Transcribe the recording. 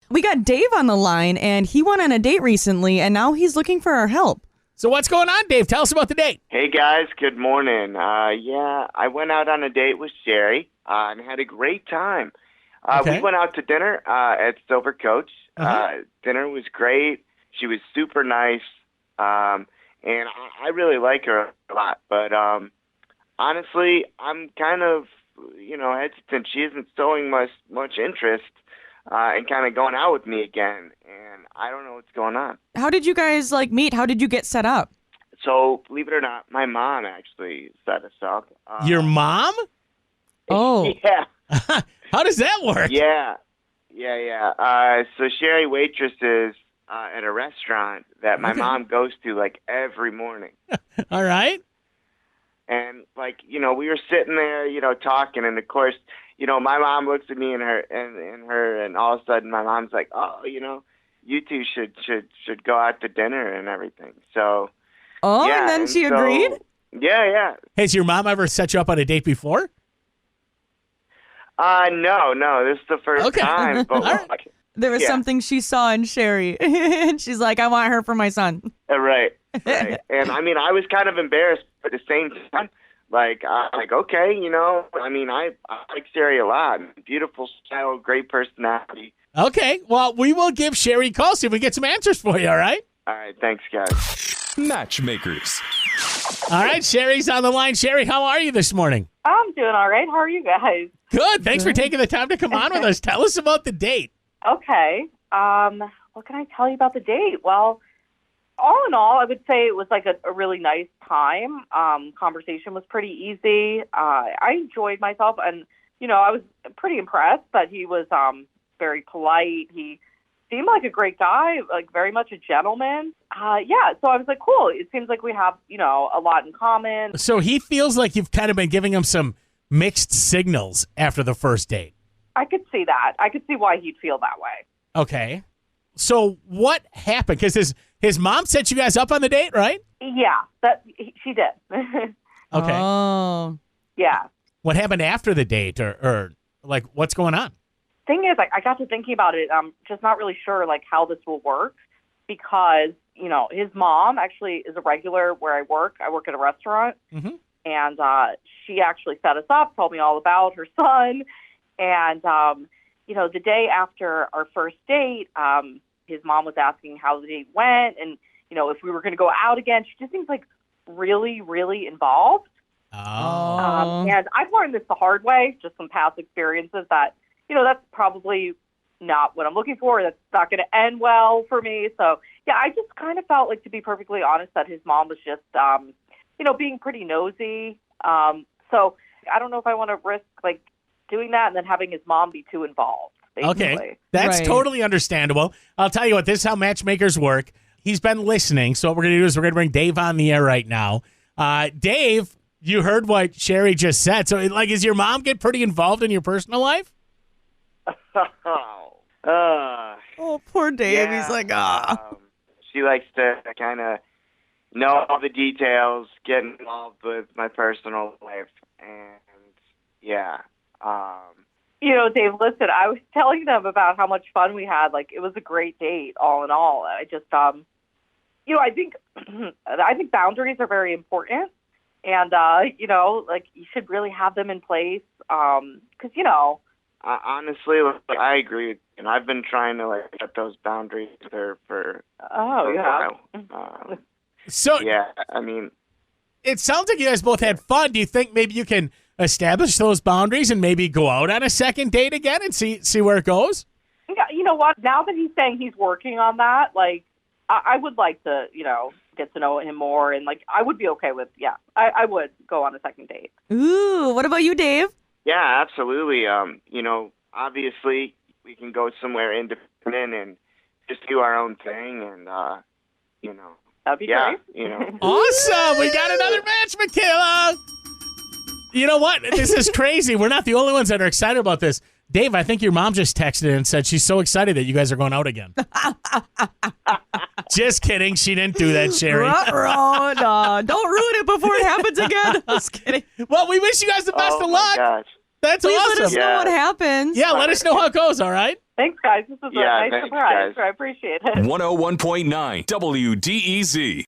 We got Dave on the line, and he went on a date recently, and now he's looking for our help. So what's going on, Dave? Tell us about the date. Hey guys, good morning. I went out on a date with Sheri and had a great time. Okay. We went out to dinner at Silver Coach. Dinner was great. She was super nice, and I really like her a lot. But honestly, I'm kind of hesitant. She isn't showing much interest in kind of going out with me again, and I don't know what's going on. How did you guys meet? How did you get set up? So, believe it or not, my mom actually set us up. Your mom? Oh. Yeah. How does that work? Yeah. So Sheri waitresses at a restaurant that my mom goes to every morning. All right. And we were sitting there, talking, and of course, my mom looks at me and her, and all of a sudden my mom's like, "Oh, you two should go out to dinner and everything." So. Oh, yeah, and then she agreed? Yeah. Has your mom ever set you up on a date before? No, this is the first time. But There was something she saw in Sheri, and she's like, I want her for my son. Right. And I mean, I was kind of embarrassed, but at the same time, okay, I like Sheri a lot. Beautiful style, great personality. Okay, well, we will give Sheri a call, see if we get some answers for you, all right? All right, thanks, guys. Matchmakers. All right, Sherry's on the line. Sheri, how are you this morning? I'm doing all right. How are you guys? Good. Thanks for taking the time to come on with us. Tell us about the date. Okay. What can I tell you about the date? Well, all in all, I would say it was a really nice time. Conversation was pretty easy. I enjoyed myself, and, I was pretty impressed that he was very polite. He seemed like a great guy, very much a gentleman. So I was like, cool. It seems like we have, a lot in common. So he feels like you've kind of been giving him some mixed signals after the first date. I could see that. I could see why he'd feel that way. Okay. So what happened? Because his mom set you guys up on the date, right? Yeah, she did. Okay. Oh. Yeah. What happened after the date or what's going on? Thing is, I got to thinking about it. I'm just not really sure how this will work because, his mom actually is a regular where I work. I work at a restaurant. Mm-hmm. And she actually set us up, told me all about her son. And, the day after our first date, his mom was asking how the date went and, if we were going to go out again. She just seems really, really involved. Oh. And I've learned this the hard way, just some past experiences that, that's probably not what I'm looking for. That's not going to end well for me. So, yeah, I just kind of felt to be perfectly honest, that his mom was just, being pretty nosy. So I don't know if I want to risk doing that and then having his mom be too involved. Basically. Okay, that's totally understandable. I'll tell you what, this is how matchmakers work. He's been listening, so what we're going to do is we're going to bring Dave on the air right now. Dave, you heard what Sheri just said. So, does your mom get pretty involved in your personal life? Oh, poor Dave. Yeah, He's like, ah. She likes to kind of know all the details, get involved with my personal life, and Dave, listen, I was telling them about how much fun we had. It was a great date, all in all. I just, I think boundaries are very important, and you should really have them in place, because honestly, I agree with you, and I've been trying to set those boundaries with her for a while. So yeah, I mean, it sounds like you guys both had fun. Do you think maybe you can establish those boundaries and maybe go out on a second date again and see where it goes? Yeah, you know what? Now that he's saying he's working on that, I would like to, get to know him more, and I would be okay with, I would go on a second date. Ooh, what about you, Dave? Yeah, absolutely. Obviously we can go somewhere independent and just do our own thing, and that'd be great. Awesome! We got another matchmaker. You know what? This is crazy. We're not the only ones that are excited about this. Dave, I think your mom just texted and said she's so excited that you guys are going out again. Just kidding. She didn't do that, Sheri. No, don't ruin it before it happens again. Just kidding. Well, we wish you guys the best of luck. Gosh. That's Please awesome. let us know what happens. Yeah, let us know how it goes, all right? Thanks, guys. This was a nice thanks, surprise. guys. I appreciate it. 101.9 WDEZ.